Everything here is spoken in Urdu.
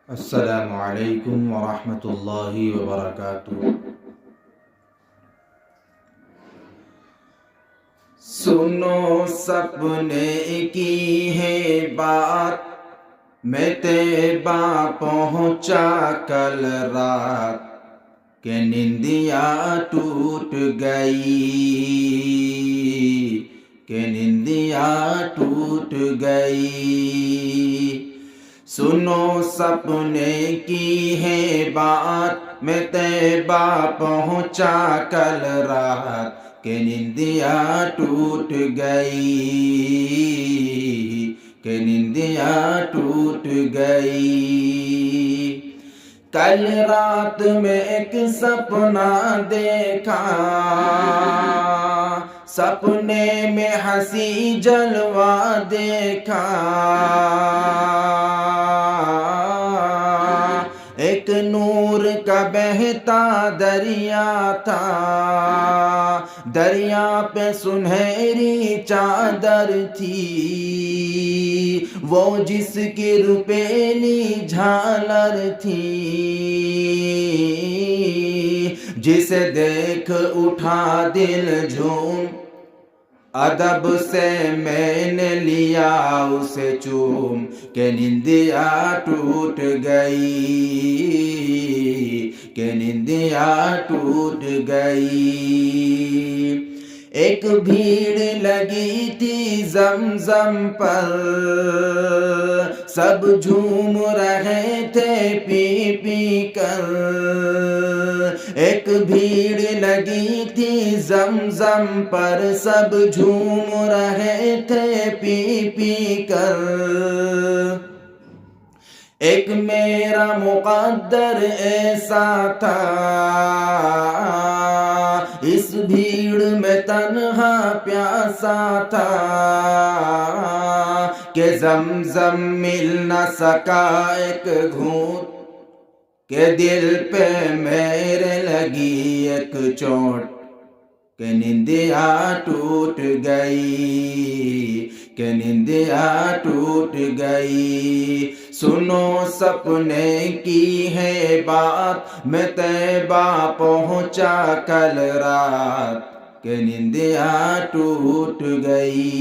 السلام علیکم ورحمۃ اللہ وبرکاتہ۔ سنو سپنے کی ہے بات، میں طیبہ پہنچا کل رات، کہ نندیاں ٹوٹ گئی، کہ نندیاں ٹوٹ گئی۔ سنو سپنے کی ہے بات، میں طیبہ پہنچا کل رات، کہ نندیاں ٹوٹ گئی، کہ نندیاں ٹوٹ گئی۔ کل رات میں ایک سپنا دیکھا، سپنے میں ہنسی جلوہ دیکھا، ایک نور کا بہتا دریا تھا، دریا پہ سنہری چادر تھی، وہ جس کی روپیلی جھالر تھی، جسے دیکھ اٹھا دل جھوم، ادب سے میں نے لیا اسے چوم، کہ نندیاں ٹوٹ گئی، کہ نندیاں ٹوٹ گئی۔ ایک بھیڑ لگی تھی زمزم پر، سب جھوم رہے تھے پی پی کر، ایک بھیڑ لگی تھی زمزم پر، سب جھوم رہے تھے پی پی کر۔ ایک میرا مقدر ایسا تھا، اس بھیڑ میں تنہا پیاسا تھا، کہ زمزم مل نہ سکا ایک گھونٹ، کہ دل پہ میرے لگی ایک چوٹ، کہ نندیاں ٹوٹ گئی، کہ نندیاں ٹوٹ گئی۔ سنو سپنے کی ہے بات، میں طیبہ پہنچا کل رات، کہ نندیاں ٹوٹ گئی۔